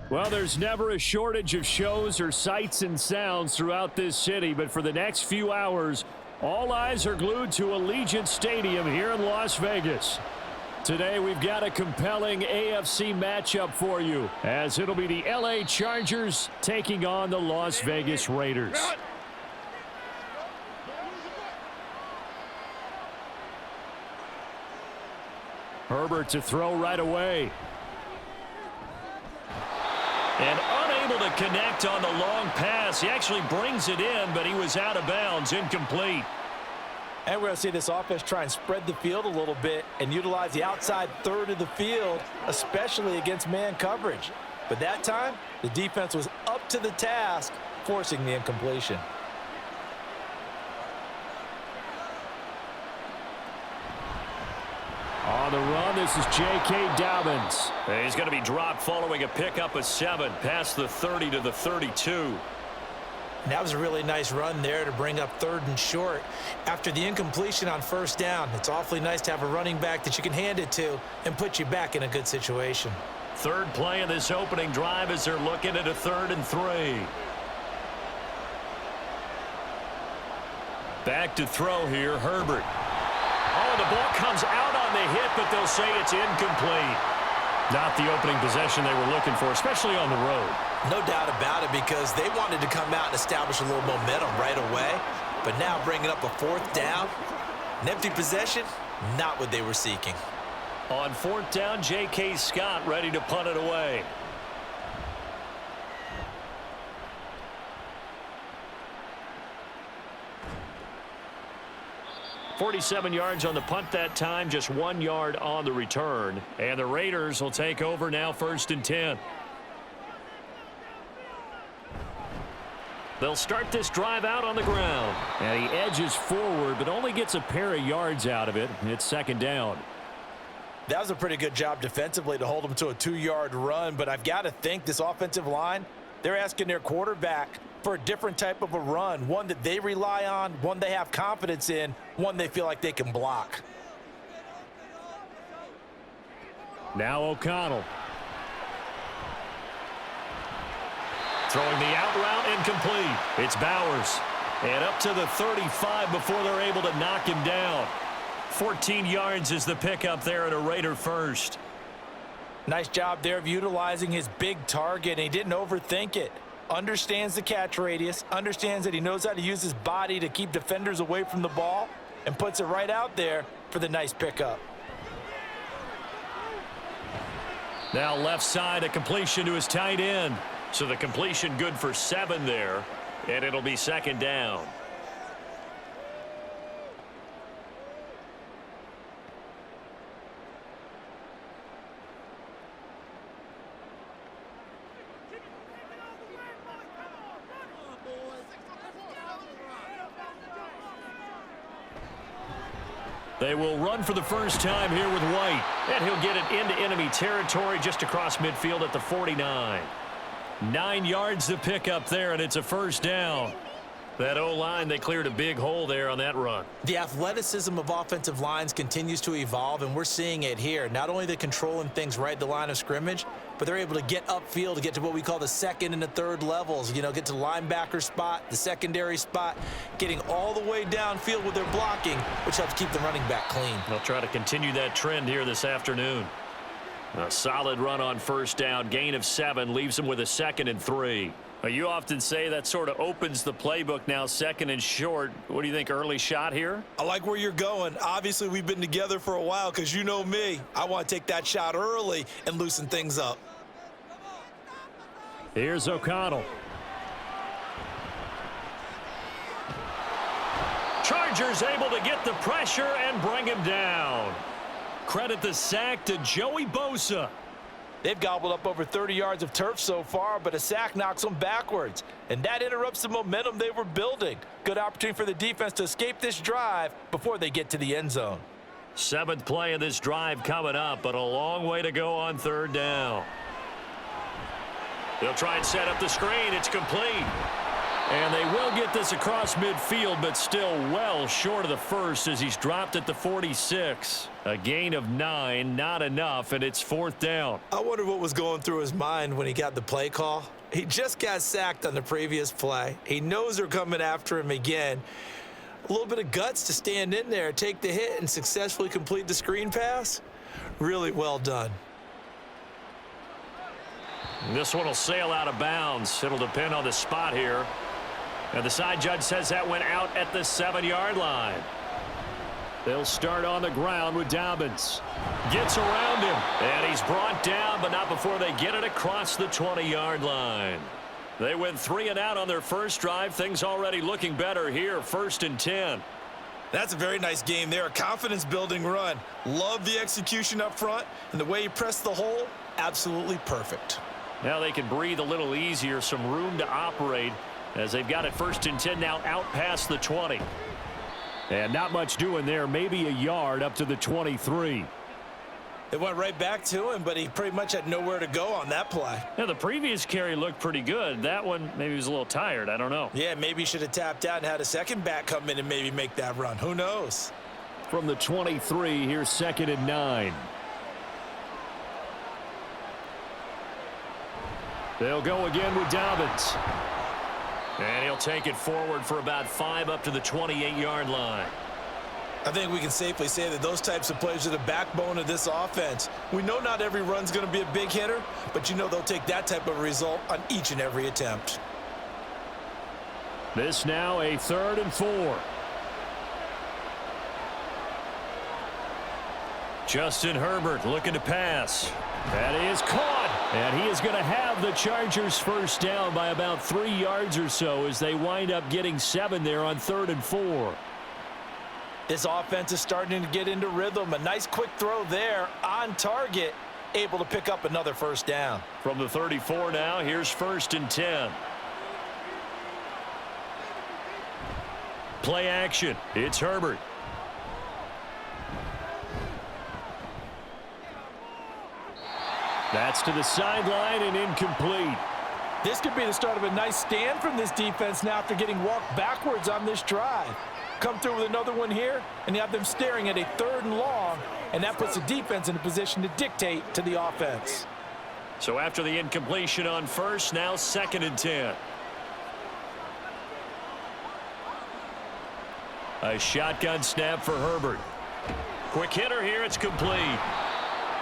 Well, there's never a shortage of shows or sights and sounds throughout this city, but for the next few hours, all eyes are glued to Allegiant Stadium here in Las Vegas. Today, we've got a compelling AFC matchup for you, as it'll be the LA Chargers taking on the Las Vegas Raiders. Herbert to throw right away. And unable to connect on the long pass. He actually brings it in, but he was out of bounds, incomplete. And we're going to see this offense try and spread the field a little bit and utilize the outside third of the field, especially against man coverage. But that time, the defense was up to the task, forcing the incompletion. On the run, this is J.K. Dobbins. He's going to be dropped following a pickup of 7 past the 30 to the 32. And that was a really nice run there to bring up 3rd and short. After the incompletion on 1st down, it's awfully nice to have a running back that you can hand it to and put you back in a good situation. 3rd play of this opening drive as they're looking at a 3rd and 3. Back to throw here, Herbert. Oh, the ball comes out on the hit, but they'll say it's incomplete. Not the opening possession they were looking for, especially on the road. No doubt about it, because they wanted to come out and establish a little momentum right away. But now bringing up a 4th down, an empty possession, not what they were seeking. On 4th down, J.K. Scott ready to punt it away. .47 yards on the punt that time, just 1 yard on the return. And the Raiders will take over now, 1st and 10. They'll start this drive out on the ground. And he edges forward, but only gets a pair of yards out of it. It's 2nd down. That was a pretty good job defensively to hold them to a 2-yard run, but I've got to think this offensive line, they're asking their quarterback for a different type of a run, one that they rely on, one they have confidence in, one they feel like they can block. Now O'Connell. Throwing the out route, incomplete. It's Bowers. And up to the 35 before they're able to knock him down. 14 yards is the pickup there at a Raider first. Nice job there of utilizing his big target, and he didn't overthink it. Understands the catch radius, understands that he knows how to use his body to keep defenders away from the ball, and puts it right out there for the nice pickup. Now left side, a completion to his tight end. So the completion good for 7 there, and it'll be 2nd down. They will run for the first time here with White. And he'll get it into enemy territory just across midfield at the 49. 9 yards to pick up there, and it's a 1st down. That O-line, they cleared a big hole there on that run. The athleticism of offensive lines continues to evolve, and we're seeing it here. Not only are they controlling things right at the line of scrimmage, but they're able to get upfield to get to what we call the 2nd and the 3rd levels. You know, get to the linebacker spot, the secondary spot, getting all the way downfield with their blocking, which helps keep the running back clean. They'll try to continue that trend here this afternoon. A solid run on 1st down, gain of 7, leaves him with a 2nd and 3. You often say that sort of opens the playbook now, 2nd and short. What do you think, early shot here? I like where you're going. Obviously, we've been together for a while because you know me. I want to take that shot early and loosen things up. Here's O'Connell. Chargers able to get the pressure and bring him down. Credit the sack to Joey Bosa. They've gobbled up over 30 yards of turf so far, but a sack knocks them backwards. And that interrupts the momentum they were building. Good opportunity for the defense to escape this drive before they get to the end zone. 7th play of this drive coming up, but a long way to go on 3rd down. They'll try and set up the screen. It's complete. And they will get this across midfield, but still well short of the first as he's dropped at the 46. A gain of 9, not enough, and it's 4th down. I wonder what was going through his mind when he got the play call. He just got sacked on the previous play. He knows they're coming after him again. A little bit of guts to stand in there, take the hit, and successfully complete the screen pass. Really well done. This one will sail out of bounds. It'll depend on the spot here. And the side judge says that went out at the 7-yard line. They'll start on the ground with Dobbins. Gets around him, and he's brought down, but not before they get it across the 20-yard line. They went 3 and out on their first drive. Things already looking better here, 1st and 10. That's a very nice game there. A confidence-building run. Love the execution up front, and the way he pressed the hole, absolutely perfect. Now they can breathe a little easier, some room to operate as they've got it 1st and 10 now out past the 20. And not much doing there, maybe a yard up to the 23. It went right back to him, but he pretty much had nowhere to go on that play. Yeah, the previous carry looked pretty good. That one, maybe he was a little tired. I don't know. Yeah, maybe he should have tapped out and had a second back come in and maybe make that run. Who knows? From the 23, here's 2nd and 9. They'll go again with Dobbins. And he'll take it forward for about 5 up to the 28-yard line. I think we can safely say that those types of plays are the backbone of this offense. We know not every run's going to be a big hitter, but you know they'll take that type of result on each and every attempt. This now a 3rd and 4. Justin Herbert looking to pass. That is caught. And he is going to have the Chargers first down by about 3 yards or so as they wind up getting 7 there on 3rd and 4. This offense is starting to get into rhythm. A nice quick throw there on target, able to pick up another first down. From the 34 now, here's 1st and 10. Play action. It's Herbert. That's to the sideline and incomplete. This could be the start of a nice stand from this defense now after getting walked backwards on this drive. Come through with another one here, and you have them staring at a 3rd and long, and that puts the defense in a position to dictate to the offense. So after the incompletion on 1st, now 2nd and 10. A shotgun snap for Herbert. Quick hitter here, it's complete.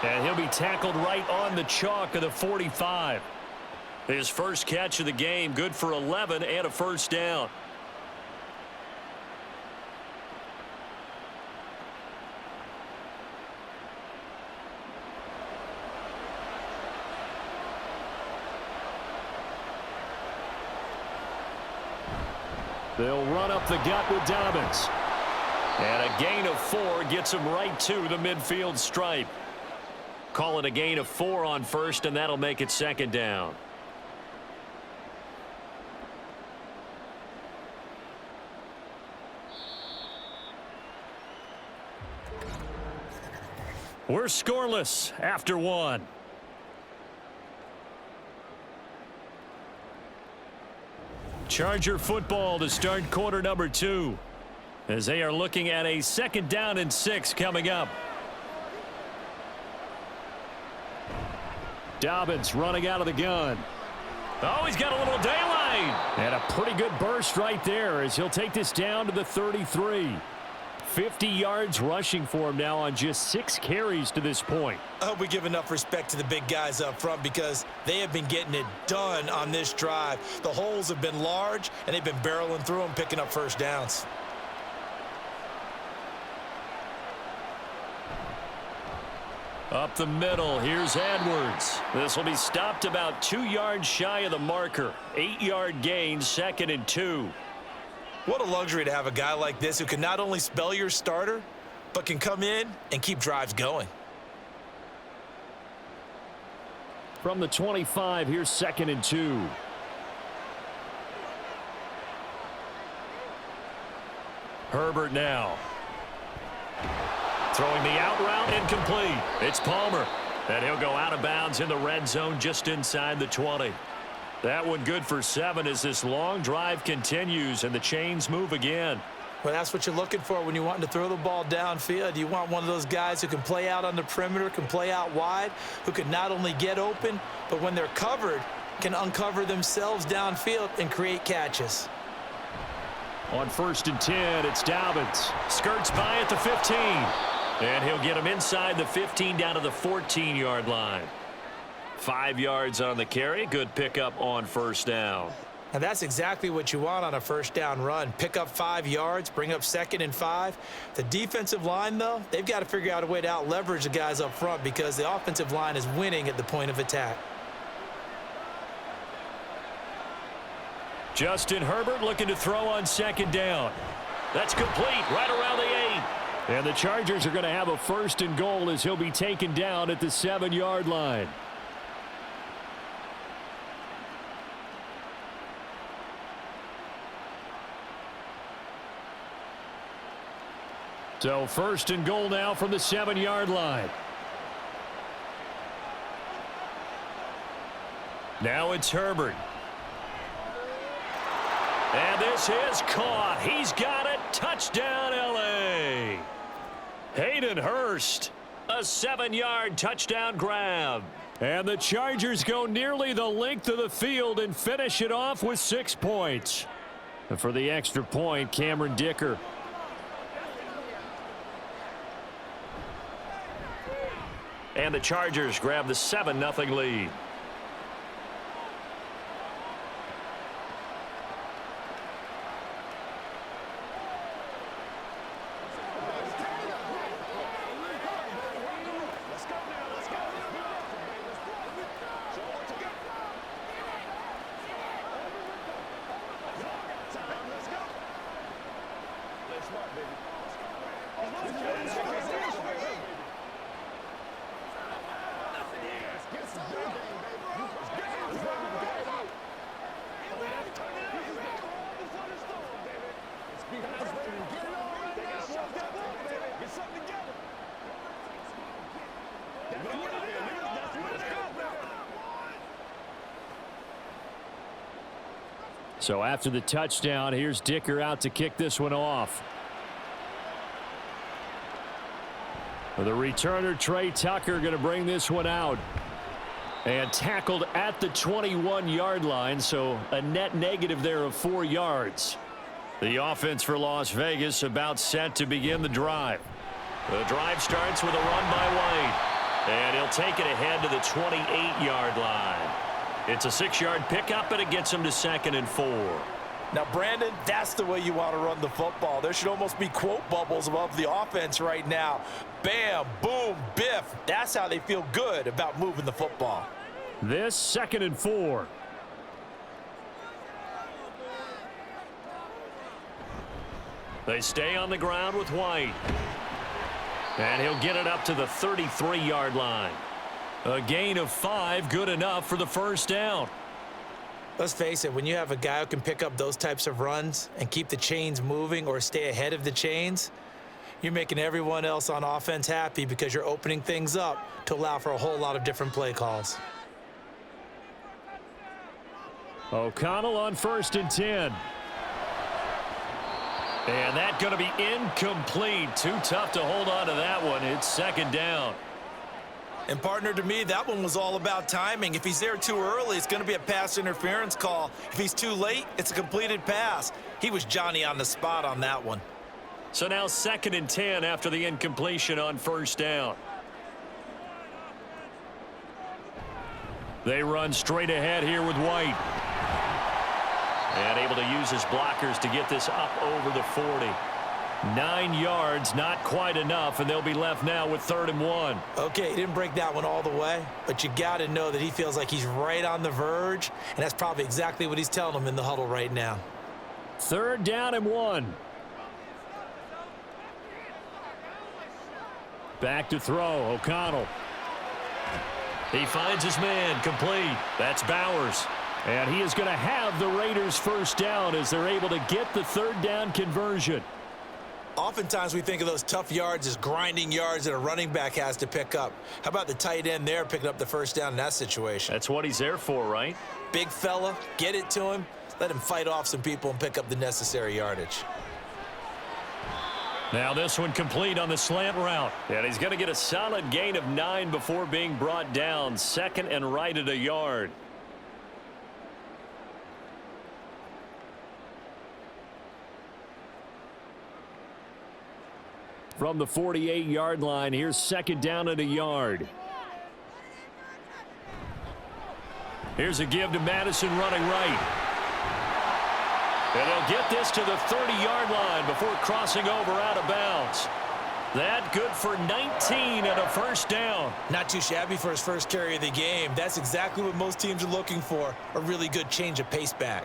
And he'll be tackled right on the chalk of the 45. His first catch of the game, good for 11 and a first down. They'll run up the gut with Dobbins. And a gain of 4 gets him right to the midfield stripe. Call it a gain of 4 on 1st, and that'll make it 2nd down. We're scoreless after 1. Charger football to start quarter number 2 as they are looking at a 2nd down and 6 coming up. Dobbins running out of the gun. Oh, he's got a little daylight. And a pretty good burst right there as he'll take this down to the 33. 50 yards rushing for him now on just 6 carries to this point. I hope we give enough respect to the big guys up front because they have been getting it done on this drive. The holes have been large, and they've been barreling through them, picking up first downs. Up the middle, here's Edwards. This will be stopped about 2 yards shy of the marker. 8-yard gain, 2nd and 2. What a luxury to have a guy like this who can not only spell your starter, but can come in and keep drives going. From the 25, here's 2nd and 2. Herbert now. Throwing the out route, incomplete. It's Palmer. And he'll go out of bounds in the red zone just inside the 20. That one good for 7 as this long drive continues and the chains move again. Well, that's what you're looking for when you're wanting to throw the ball downfield. You want one of those guys who can play out on the perimeter, can play out wide, who can not only get open, but when they're covered, can uncover themselves downfield and create catches. On 1st and 10, it's Dobbins. Skirts by at the 15. And he'll get him inside the 15 down to the 14-yard line. 5 yards on the carry. Good pickup on 1st down. And that's exactly what you want on a 1st down run. Pick up 5 yards, bring up 2nd and 5. The defensive line, though, they've got to figure out a way to out-leverage the guys up front because the offensive line is winning at the point of attack. Justin Herbert looking to throw on 2nd down. That's complete right around the 8. And the Chargers are going to have a 1st and goal as he'll be taken down at the 7-yard line. So 1st and goal now from the 7-yard line. Now it's Herbert. And this is caught. He's got it. Touchdown, L.A. Hayden Hurst. A 7-yard touchdown grab. And the Chargers go nearly the length of the field and finish it off with 6 points. And for the extra point, Cameron Dicker. And the Chargers grab the 7-0 lead. So after the touchdown, here's Dicker out to kick this one off. The returner, Trey Tucker, going to bring this one out. And tackled at the 21-yard line, so a net negative there of 4 yards. The offense for Las Vegas about set to begin the drive. The drive starts with a run by White. And he'll take it ahead to the 28-yard line. It's a 6-yard pickup, and it gets him to 2nd and 4. Now, Brandon, that's the way you want to run the football. There should almost be quote bubbles above the offense right now. Bam, boom, biff. That's how they feel good about moving the football. This 2nd and 4. They stay on the ground with White. And he'll get it up to the 33-yard line. A gain of 5, good enough for the 1st down. Let's face it, when you have a guy who can pick up those types of runs and keep the chains moving or stay ahead of the chains, you're making everyone else on offense happy because you're opening things up to allow for a whole lot of different play calls. O'Connell on 1st and 10. And that's going to be incomplete. Too tough to hold on to that one. It's 2nd down. And, partner, to me, that one was all about timing. If he's there too early, it's going to be a pass interference call. If he's too late, it's a completed pass. He was Johnny on the spot on that one. So now 2nd and 10 after the incompletion on 1st down. They run straight ahead here with White. And able to use his blockers to get this up over the 40. 9 yards, not quite enough, and they'll be left now with 3rd and 1. Okay, he didn't break that one all the way, but you got to know that he feels like he's right on the verge, and that's probably exactly what he's telling them in the huddle right now. 3rd down and 1. Back to throw, O'Connell. He finds his man, complete. That's Bowers. And he is going to have the Raiders' 1st down as they're able to get the 3rd down conversion. Oftentimes we think of those tough yards as grinding yards that a running back has to pick up. How about the tight end there picking up the first down in that situation? That's what he's there for, right? Big fella, get it to him, let him fight off some people and pick up the necessary yardage. Now this one complete on the slant route. And he's going to get a solid gain of 9 before being brought down. Second and right at a yard. From the 48-yard line, here's second down at a yard. Here's a give to Madison running right. And he'll get this to the 30-yard line before crossing over out of bounds. That good for 19 and a first down. Not too shabby for his first carry of the game. That's exactly what most teams are looking for, a really good change of pace back.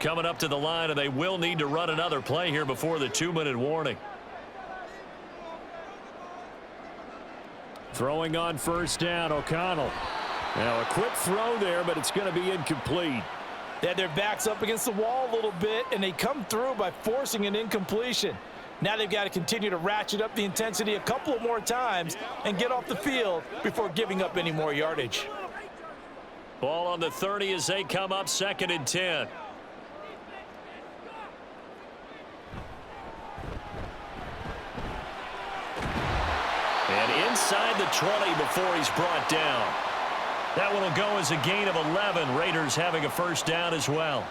Coming up to the line, and they will need to run another play here before the 2-minute warning. Throwing on first down, O'Connell. Now a quick throw there, but it's going to be incomplete. They had their backs up against the wall a little bit, and they come through by forcing an incompletion. Now they've got to continue to ratchet up the intensity a couple of more times and get off the field before giving up any more yardage. Ball on the 30 as they come up, 2nd and 10. And inside the 20 before he's brought down. That one will go as a gain of 11. Raiders having a first down as well.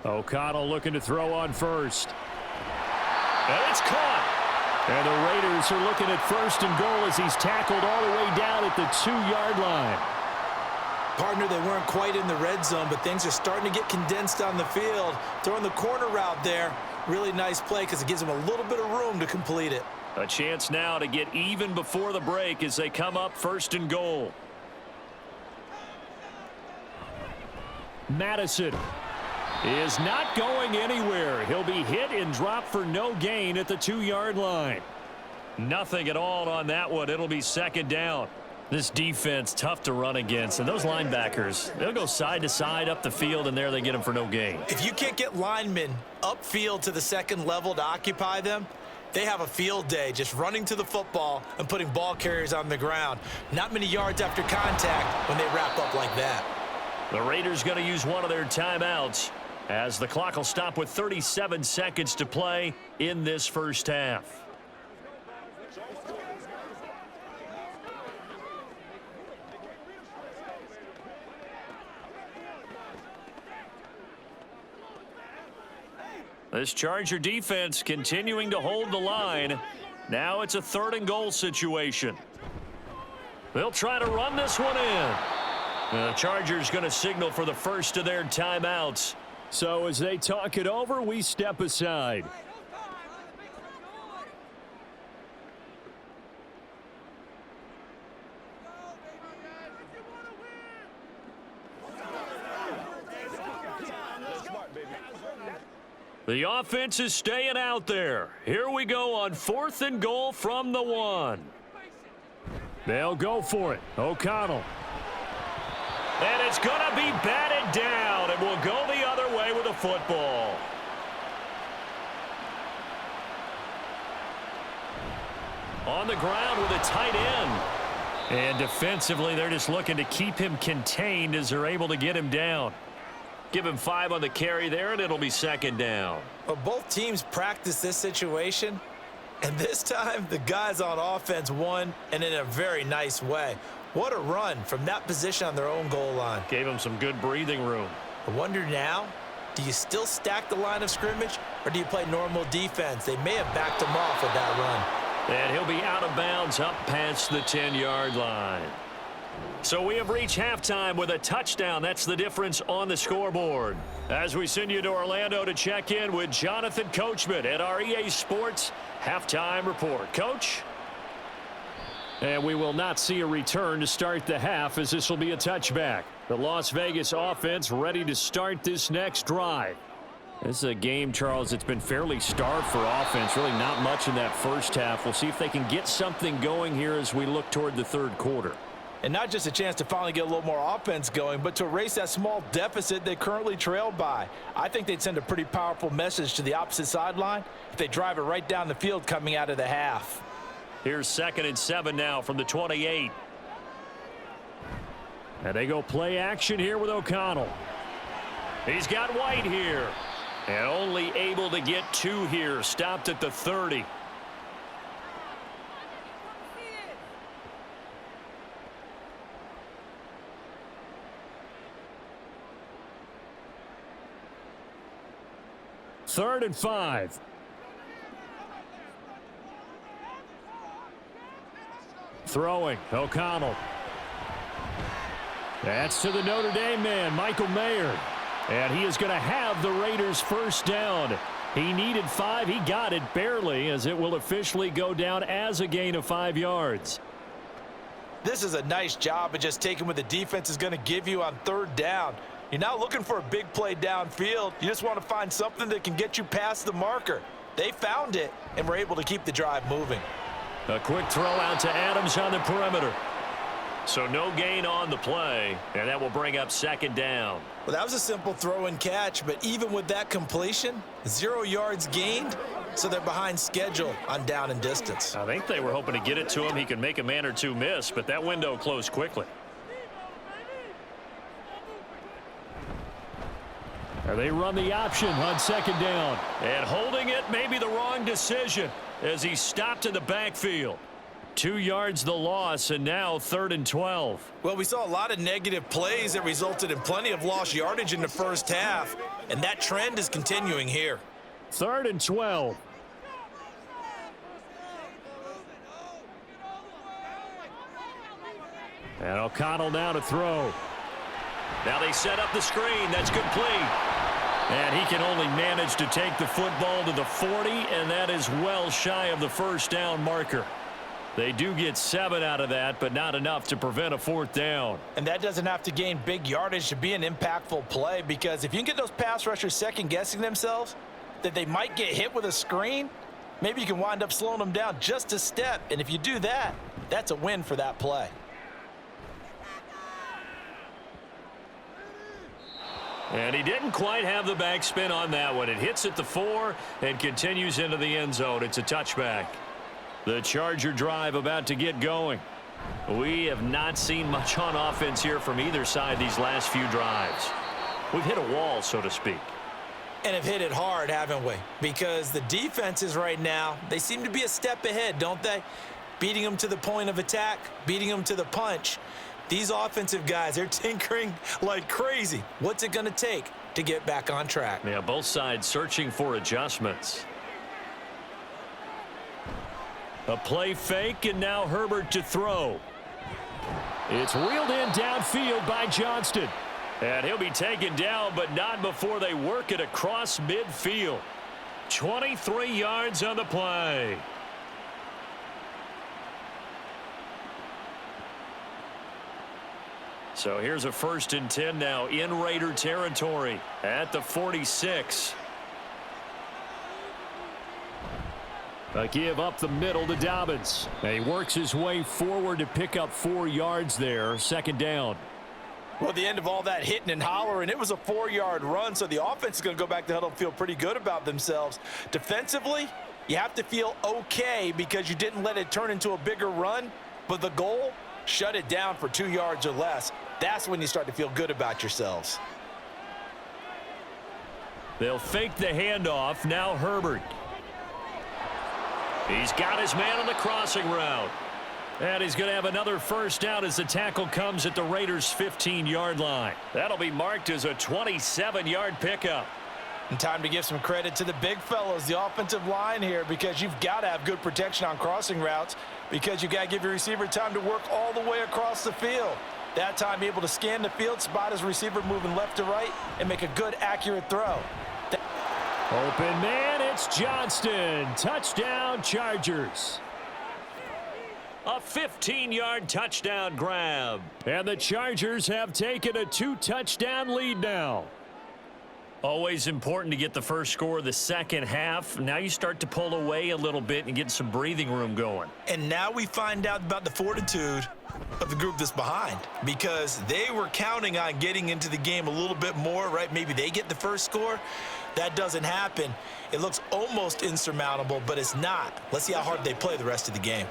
O'Connell looking to throw on first. And it's caught. And the Raiders are looking at first and goal as he's tackled all the way down at the 2-yard line. Partner, they weren't quite in the red zone, but things are starting to get condensed on the field. Throwing the corner route there, really nice play because it gives them a little bit of room to complete it. A chance now to get even before the break as they come up first and goal. Madison is not going anywhere. He'll be hit and dropped for no gain at the 2-yard line. Nothing at all on that one. It'll be 2nd down. This defense tough to run against, and those linebackers, they'll go side to side up the field, and there they get them for no gain. If you can't get linemen upfield to the second level to occupy them, they have a field day just running to the football and putting ball carriers on the ground. Not many yards after contact when they wrap up like that. The Raiders going to use one of their timeouts as the clock will stop with 37 seconds to play in this first half. This Charger defense continuing to hold the line. Now it's a 3rd and goal situation. They'll try to run this one in. The Chargers going to signal for the first of their timeouts. So as they talk it over, we step aside. The offense is staying out there. Here we go on 4th and goal from the 1. They'll go for it. O'Connell. And it's going to be batted down, and we'll go the other way with the football. On the ground with a tight end. And defensively, they're just looking to keep him contained as they're able to get him down. Give him 5 on the carry there, and it'll be 2nd down. Well, both teams practice this situation, and this time the guys on offense won, and in a very nice way. What a run from that position on their own goal line. Gave him some good breathing room. I wonder now, do you still stack the line of scrimmage, or do you play normal defense? They may have backed him off with that run. And he'll be out of bounds up past the 10-yard line. So we have reached halftime with a touchdown. That's the difference on the scoreboard. As we send you to Orlando to check in with Jonathan Coachman at our EA Sports Halftime Report. Coach? And we will not see a return to start the half, as this will be a touchback. The Las Vegas offense ready to start this next drive. This is a game, Charles, that's been fairly starved for offense. Really not much in that first half. We'll see if they can get something going here as we look toward the third quarter. And not just a chance to finally get a little more offense going, but to erase that small deficit they currently trailed by. I think they'd send a pretty powerful message to the opposite sideline if they drive it right down the field coming out of the half. Here's 2nd and 7 now from the 28. And they go play action here with O'Connell. He's got White here. And only able to get 2 here. Stopped at the 30. Third and 5. Throwing, O'Connell. That's to the Notre Dame man, Michael Mayer. And he is going to have the Raiders first down. He needed 5. He got it barely, as it will officially go down as a gain of 5 yards. This is a nice job of just taking what the defense is going to give you on third down. You're not looking for a big play downfield. You just want to find something that can get you past the marker. They found it and were able to keep the drive moving. A quick throw out to Adams on the perimeter. So no gain on the play, and that will bring up 2nd down. Well, that was a simple throw and catch, but even with that completion, 0 yards gained, so they're behind schedule on down and distance. I think they were hoping to get it to him. He could make a man or two miss, but that window closed quickly. Or they run the option on 2nd down. And holding it may be the wrong decision as he stopped in the backfield. 2 yards the loss, and now 3rd and 12. Well, we saw a lot of negative plays that resulted in plenty of lost yardage in the first half, and that trend is continuing here. 3rd and 12. And O'Connell now to throw. Now they set up the screen. That's complete. And he can only manage to take the football to the 40, and that is well shy of the first down marker. They do get 7 out of that, but not enough to prevent a 4th down. And that doesn't have to gain big yardage to be an impactful play, because if you can get those pass rushers second-guessing themselves, that they might get hit with a screen, maybe you can wind up slowing them down just a step. And if you do that, that's a win for that play. And he didn't quite have the backspin on that one. It hits at the 4 and continues into the end zone. It's a touchback. The Charger drive about to get going. We have not seen much on offense here from either side these last few drives. We've hit a wall, so to speak. And have hit it hard, haven't we? Because the defenses right now, they seem to be a step ahead, don't they? Beating them to the point of attack, beating them to the punch. These offensive guys, they're tinkering like crazy. What's it going to take to get back on track? Yeah, both sides searching for adjustments. A play fake, and now Herbert to throw. It's reeled in downfield by Johnston. And he'll be taken down, but not before they work it across midfield. 23 yards on the play. So here's a 1st and 10 now in Raider territory at the 46. A give up the middle to Dobbins. And he works his way forward to pick up 4 yards there. 2nd down. Well, the end of all that hitting and hollering, it was a 4-yard run, so the offense is going to go back to huddle and feel pretty good about themselves. Defensively, you have to feel okay because you didn't let it turn into a bigger run, but the goal, shut it down for 2 yards or less. That's when you start to feel good about yourselves. They'll fake the handoff. Now Herbert. He's got his man on the crossing route. And he's going to have another 1st down as the tackle comes at the Raiders' 15-yard line. That'll be marked as a 27-yard pickup. And time to give some credit to the big fellows, the offensive line here, because you've got to have good protection on crossing routes, because you've got to give your receiver time to work all the way across the field. That time able to scan the field, spot his receiver moving left to right, and make a good, accurate throw. Open man, it's Johnston. Touchdown, Chargers. A 15-yard touchdown grab. And the Chargers have taken a 2-touchdown lead now. Always important to get the first score of the second half. Now you start to pull away a little bit and get some breathing room going. And now we find out about the fortitude of the group that's behind, because they were counting on getting into the game a little bit more, right? Maybe they get the first score. That doesn't happen. It looks almost insurmountable, but it's not. Let's see how hard they play the rest of the game.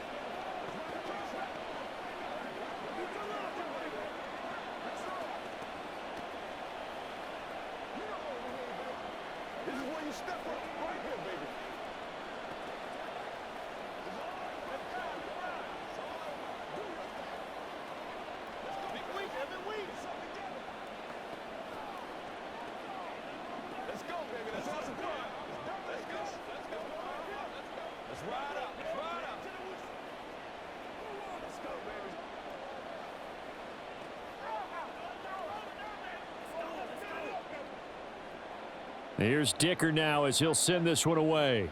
Here's Dicker now as he'll send this one away.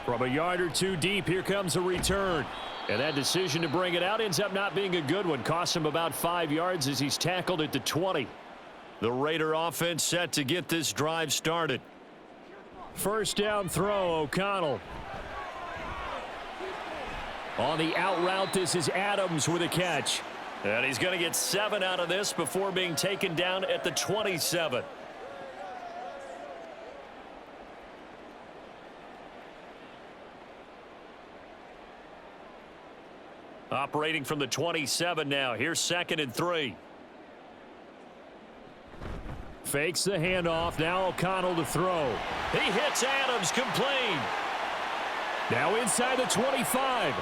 From a yard or two deep, here comes a return. And that decision to bring it out ends up not being a good one. Costs him about 5 yards as he's tackled at the 20. The Raider offense set to get this drive started. First down throw, O'Connell. On the out route, this is Adams with a catch. And he's going to get 7 out of this before being taken down at the 27. Operating from the 27 now. Here's 2nd and 3. Fakes the handoff. Now O'Connell to throw. He hits Adams, complete. Now inside the 25.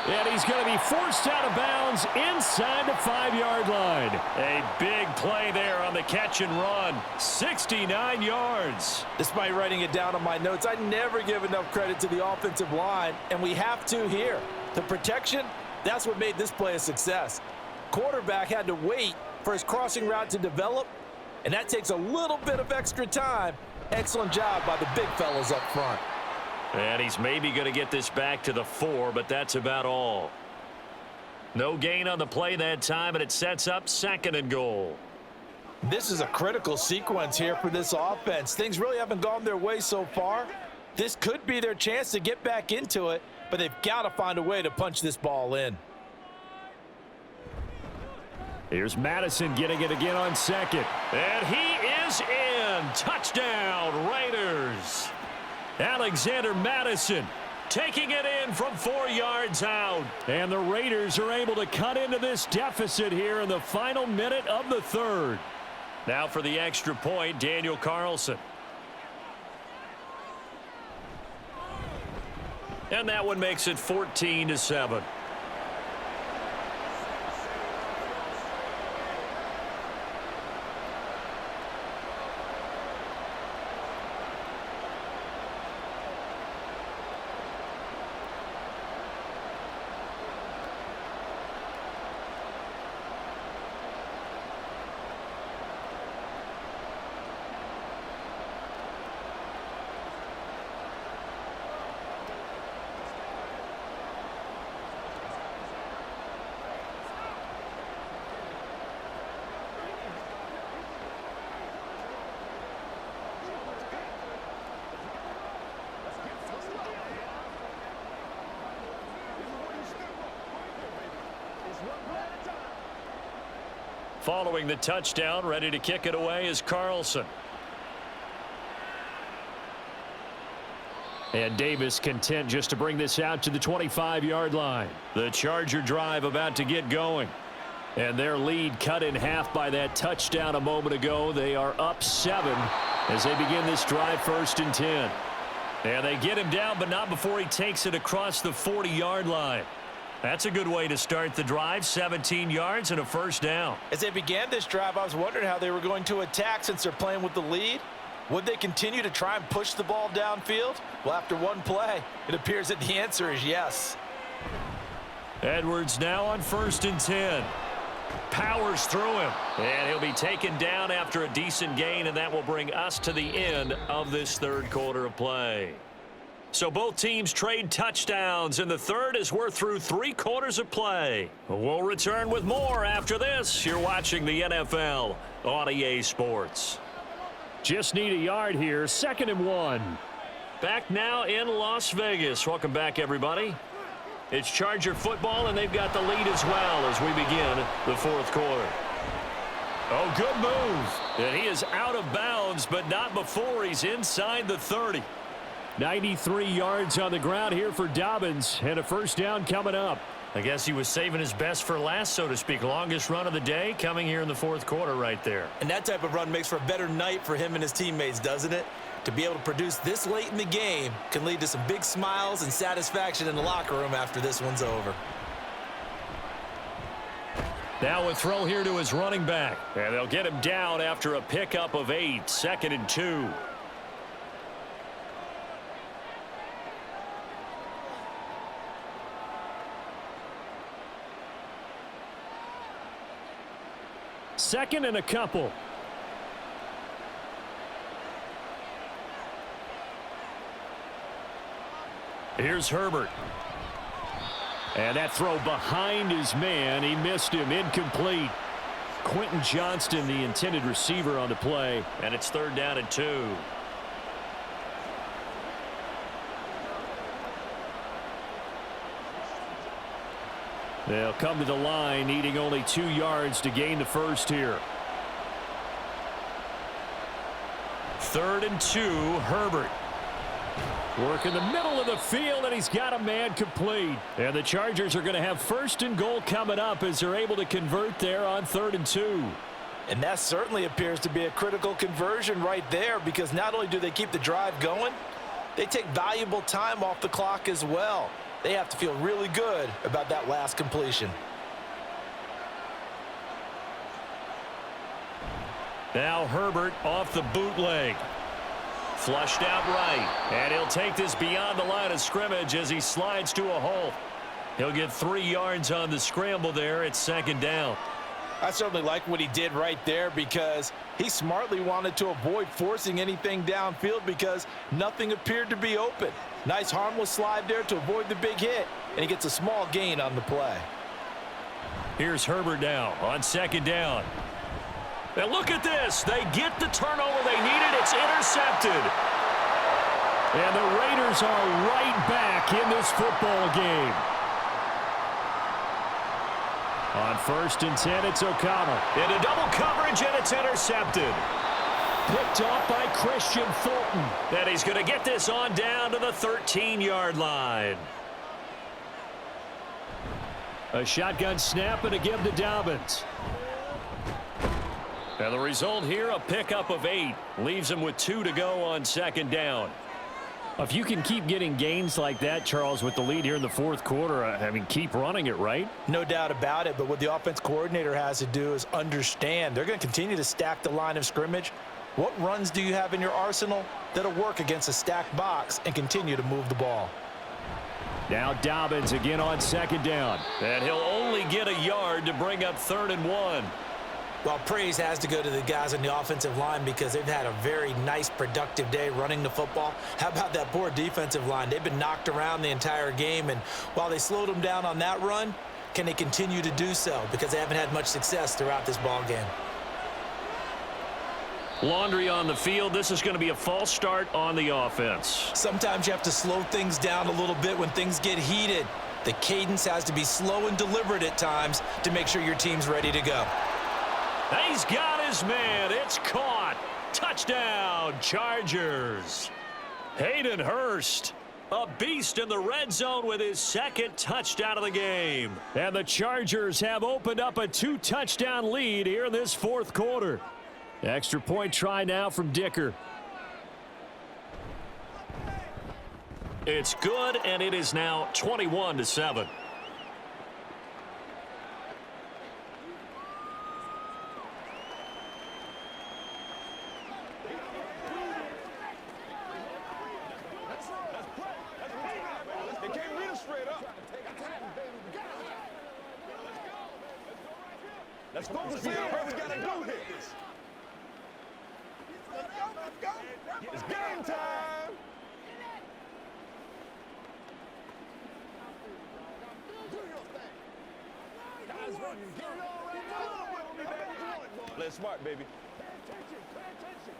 And he's going to be forced out of bounds inside the 5-yard line. A big play there on the catch and run. 69 yards. Despite writing it down on my notes, I never give enough credit to the offensive line, and we have to here. The protection, that's what made this play a success. Quarterback had to wait for his crossing route to develop, and that takes a little bit of extra time. Excellent job by the big fellas up front. And he's maybe going to get this back to the 4, but that's about all. No gain on the play that time, and it sets up 2nd and goal. This is a critical sequence here for this offense. Things really haven't gone their way so far. This could be their chance to get back into it, but they've got to find a way to punch this ball in. Here's Madison getting it again on 2nd. And he is in. Touchdown, Raiders. Alexander Madison taking it in from 4 yards out. And the Raiders are able to cut into this deficit here in the final minute of the 3rd. Now for the extra point, Daniel Carlson. And that one makes it 14-7. Following the touchdown, ready to kick it away is Carlson. And Davis content just to bring this out to the 25-yard line. The Charger drive about to get going. And their lead cut in half by that touchdown a moment ago. They are up 7 as they begin this drive 1st and 10. And they get him down, but not before he takes it across the 40-yard line. That's a good way to start the drive. 17 yards and a 1st down. As they began this drive, I was wondering how they were going to attack since they're playing with the lead. Would they continue to try and push the ball downfield? Well, after one play, it appears that the answer is yes. Edwards now on 1st and 10. Powers through him. And he'll be taken down after a decent gain, and that will bring us to the end of this third quarter of play. So both teams trade touchdowns, and the third as we're through 3 quarters of play. We'll return with more after this. You're watching the NFL on EA Sports. Just need a yard here. 2nd and 1. Back now in Las Vegas. Welcome back, everybody. It's Charger football, and they've got the lead as well as we begin the 4th quarter. Oh, good move. And he is out of bounds, but not before he's inside the 30. 93 yards on the ground here for Dobbins, and a 1st down coming up. I guess he was saving his best for last, so to speak. Longest run of the day coming here in the 4th quarter right there. And that type of run makes for a better night for him and his teammates, doesn't it? To be able to produce this late in the game can lead to some big smiles and satisfaction in the locker room after this one's over. Now a throw here to his running back. And they'll get him down after a pickup of 8. 2nd and 2. Second and a couple. Here's Herbert. And that throw behind his man. He missed him. Incomplete. Quentin Johnston, the intended receiver on the play. And it's 3rd down and 2. They'll come to the line, needing only 2 yards to gain the 1st here. 3rd and 2, Herbert. Work in the middle of the field, and he's got a man complete. And the Chargers are going to have 1st and goal coming up as they're able to convert there on 3rd and 2. And that certainly appears to be a critical conversion right there, because not only do they keep the drive going, they take valuable time off the clock as well. They have to feel really good about that last completion. Now Herbert off the bootleg. Flushed out right. And he'll take this beyond the line of scrimmage as he slides to a hole. He'll get 3 yards on the scramble there. It's 2nd down. I certainly like what he did right there, because he smartly wanted to avoid forcing anything downfield because nothing appeared to be open. Nice harmless slide there to avoid the big hit, and he gets a small gain on the play. Here's Herbert now on 2nd down. And look at this. They get the turnover they needed. It's intercepted. And the Raiders are right back in this football game. On 1st and 10, it's O'Connell. Into double coverage, and it's intercepted. Picked off by Christian Fulton. And he's going to get this on down to the 13-yard line. A shotgun snap and a give to Dobbins. And the result here, a pickup of 8. Leaves him with 2 to go on 2nd down. If you can keep getting gains like that, Charles, with the lead here in the 4th quarter, I mean, keep running it, right? No doubt about it, but what the offense coordinator has to do is understand they're going to continue to stack the line of scrimmage. What runs do you have in your arsenal that'll work against a stacked box and continue to move the ball? Now Dobbins again on 2nd down. And he'll only get a yard to bring up 3rd and 1. Well, praise has to go to the guys on the offensive line, because they've had a very nice, productive day running the football. How about that poor defensive line? They've been knocked around the entire game, and while they slowed them down on that run, can they continue to do so? Because they haven't had much success throughout this ball game. Laundry on the field. This is going to be a false start on the offense. Sometimes you have to slow things down a little bit when things get heated. The cadence has to be slow and deliberate at times to make sure your team's ready to go. He's got his man. It's caught. Touchdown, Chargers. Hayden Hurst, a beast in the red zone with his 2nd touchdown of the game. And the Chargers have opened up a 2-touchdown lead here in this 4th quarter. Extra point try now from Dicker. It's good, and it is now 21-7. Let's go see what we gotta do here. It's game time. Play smart, baby.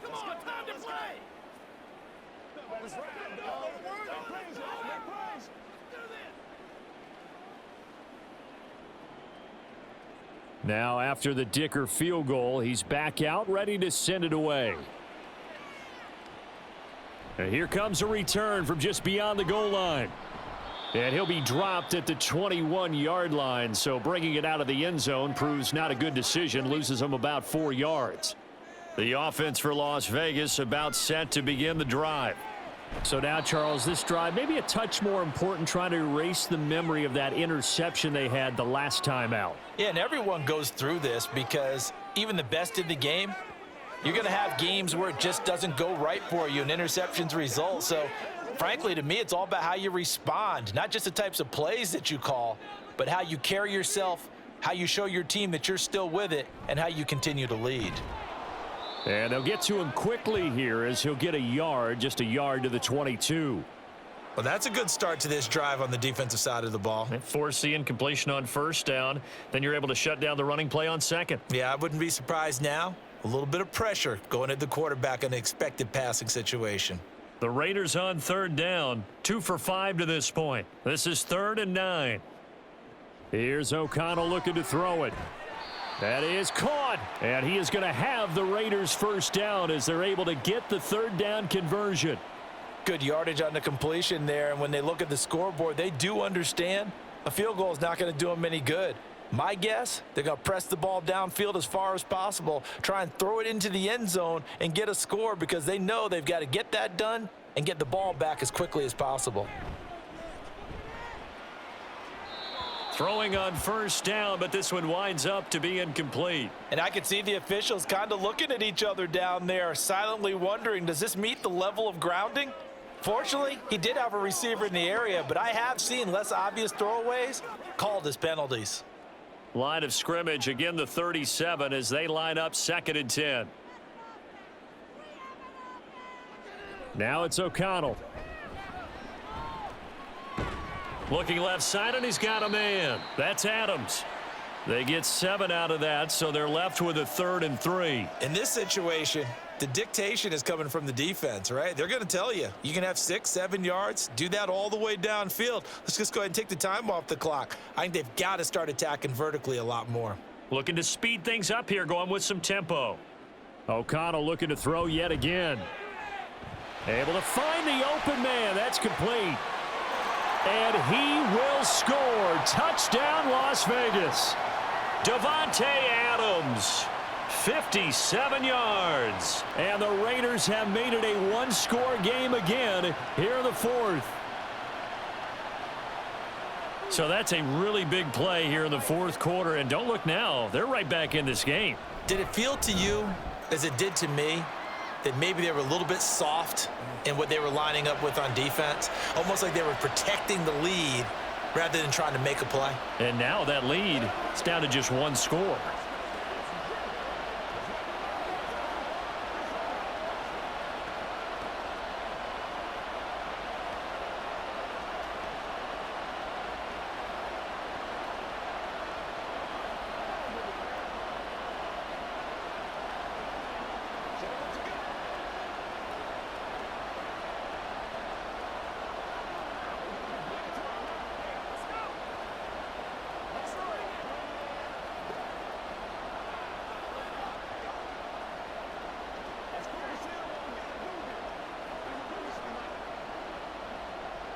Come on, time to play. That's right, dog. Make plays, y'all. Make plays. Now, after the Dicker field goal, he's back out, ready to send it away. And here comes a return from just beyond the goal line. And he'll be dropped at the 21-yard line, so bringing it out of the end zone proves not a good decision, loses him about 4 yards. The offense for Las Vegas about set to begin the drive. So now, Charles, this drive maybe a touch more important, trying to erase the memory of that interception they had the last time out. Yeah, and everyone goes through this because even the best in the game, you're going to have games where it just doesn't go right for you and interceptions result. So, frankly, to me, it's all about how you respond, not just the types of plays that you call, but how you carry yourself, how you show your team that you're still with it, and how you continue to lead. And they'll get to him quickly here as he'll get a yard, just a yard to the 22. Well, that's a good start to this drive on the defensive side of the ball. Force the incompletion on first down. Then you're able to shut down the running play on second. Yeah, I wouldn't be surprised now. A little bit of pressure going at the quarterback in an expected passing situation. The Raiders on third down, 2 for 5 to this point. This is 3rd and 9. Here's O'Connell looking to throw it. That is caught, and he is going to have the Raiders first down as they're able to get the third down conversion. Good yardage on the completion there, and when they look at the scoreboard, they do understand a field goal is not going to do them any good. My guess, they're going to press the ball downfield as far as possible, try and throw it into the end zone and get a score because they know they've got to get that done and get the ball back as quickly as possible. Throwing on first down, but this one winds up to be incomplete. And I could see the officials kind of looking at each other down there, silently wondering, does this meet the level of grounding? Fortunately, he did have a receiver in the area, but I have seen less obvious throwaways called as penalties. Line of scrimmage, again the 37 as they line up 2nd and 10. Now it's O'Connell. Looking left side, and he's got a man. That's Adams. They get 7 out of that, so they're left with a 3rd and 3. In this situation, the dictation is coming from the defense, right? They're going to tell you, you can have 6, 7 yards, do that all the way downfield. Let's just go ahead and take the time off the clock. I think they've got to start attacking vertically a lot more. Looking to speed things up here, going with some tempo. O'Connell looking to throw yet again. Able to find the open man. That's complete. And he will score. Touchdown, Las Vegas. Davante Adams, 57 yards. And the Raiders have made it a one-score game again here in the 4th. So that's a really big play here in the 4th quarter. And don't look now, they're right back in this game. Did it feel to you, as it did to me, that maybe they were a little bit soft in what they were lining up with on defense? Almost like they were protecting the lead rather than trying to make a play. And now that lead is down to just 1 score.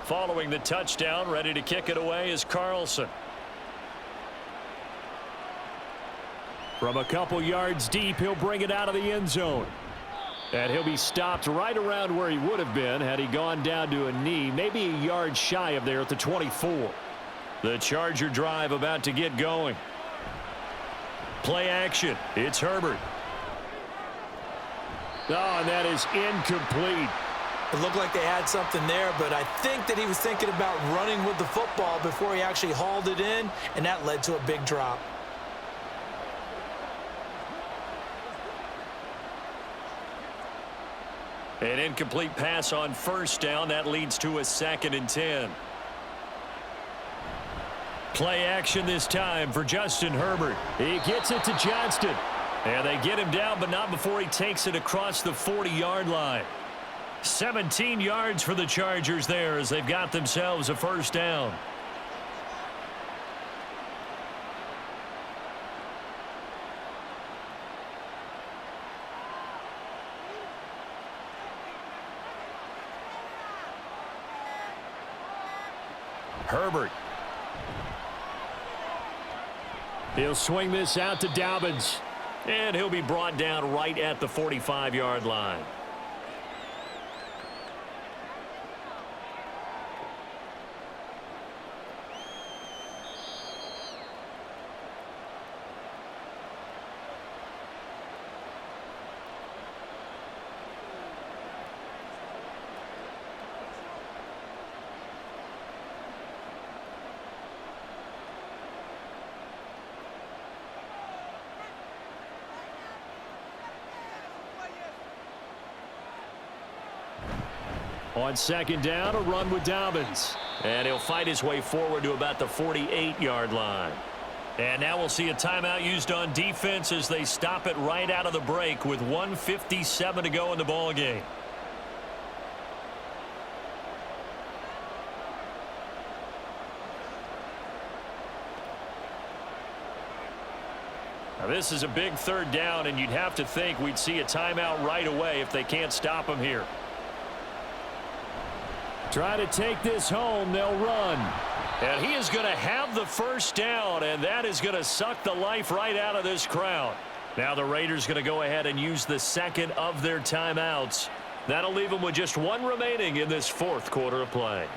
Following the touchdown, ready to kick it away is Carlson. From a couple yards deep, he'll bring it out of the end zone. And he'll be stopped right around where he would have been had he gone down to a knee, maybe a yard shy of there at the 24. The Charger drive about to get going. Play action. It's Herbert. Oh, and that is incomplete. It looked like they had something there, but I think that he was thinking about running with the football before he actually hauled it in, and that led to a big drop. An incomplete pass on first down. That leads to a 2nd and 10. Play action this time for Justin Herbert. He gets it to Johnston. And they get him down, but not before he takes it across the 40-yard line. 17 yards for the Chargers there as they've got themselves a first down. Herbert. He'll swing this out to Dobbins. And he'll be brought down right at the 45-yard line. On 2nd down, a run with Dobbins. And he'll fight his way forward to about the 48-yard line. And now we'll see a timeout used on defense as they stop it right out of the break with 1:57 to go in the ball game. Now this is a big 3rd down, and you'd have to think we'd see a timeout right away if they can't stop him here. Try to take this home. They'll run. And he is going to have the first down, and that is going to suck the life right out of this crowd. Now the Raiders going to go ahead and use the 2nd of their timeouts. That'll leave them with just 1 remaining in this 4th quarter of play.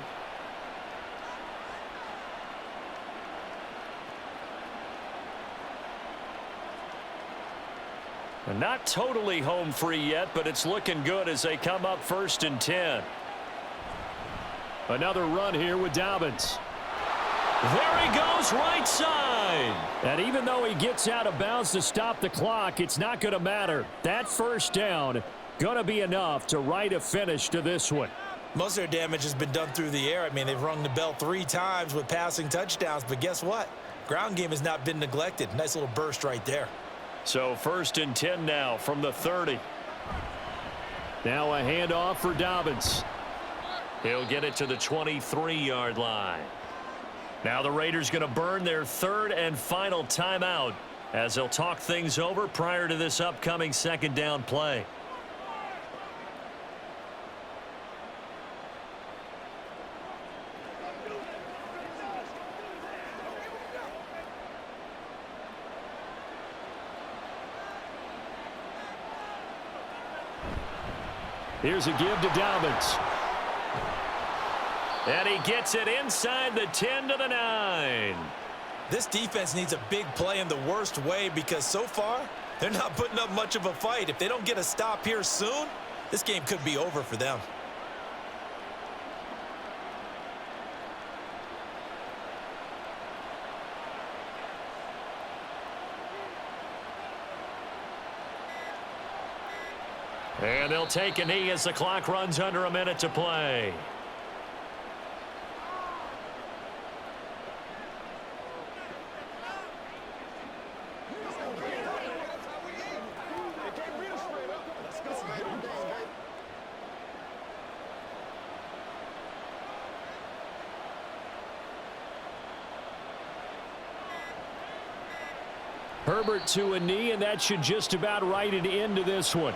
And not totally home free yet, but it's looking good as they come up 1st and 10. Another run here with Dobbins. There he goes, right side. And even though he gets out of bounds to stop the clock, it's not going to matter. That first down going to be enough to write a finish to this one. Most of their damage has been done through the air. I mean, they've rung the bell 3 times with passing touchdowns, but guess what? Ground game has not been neglected. Nice little burst right there. So 1st and 10 now from the 30. Now a handoff for Dobbins. He'll get it to the 23-yard line. Now the Raiders going to burn their 3rd and final timeout as they'll talk things over prior to this upcoming 2nd down play. Here's a give to Dobbins. And he gets it inside the 10 to the 9. This defense needs a big play in the worst way because so far, they're not putting up much of a fight. If they don't get a stop here soon, this game could be over for them. And they'll take a knee as the clock runs under a minute to play. Herbert to a knee, and that should just about write it into this one.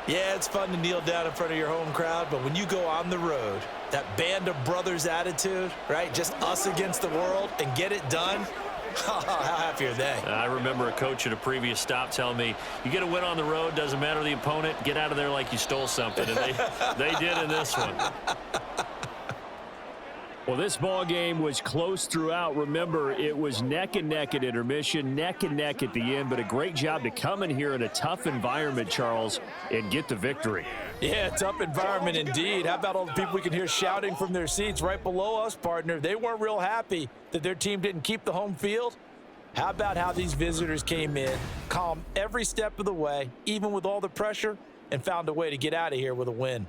Yeah, it's fun to kneel down in front of your home crowd, but when you go on the road, that band of brothers attitude, right? Just us against the world and get it done. How happy are they? I remember a coach at a previous stop telling me, you get a win on the road, doesn't matter the opponent, get out of there like you stole something. And they did in this one. Well, this ball game was close throughout. Remember, it was neck and neck at intermission, neck and neck at the end, but a great job to come in here in a tough environment, Charles, and get the victory. Yeah, tough environment indeed. How about all the people we can hear shouting from their seats right below us, partner? They weren't real happy that their team didn't keep the home field. How about how these visitors came in, calm every step of the way, even with all the pressure, and found a way to get out of here with a win.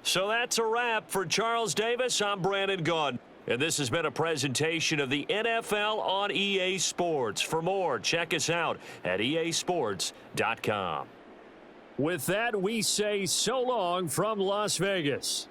So that's a wrap for Charles Davis. I'm Brandon Gaudin. And this has been a presentation of the NFL on EA Sports. For more, check us out at easports.com. With that, we say so long from Las Vegas.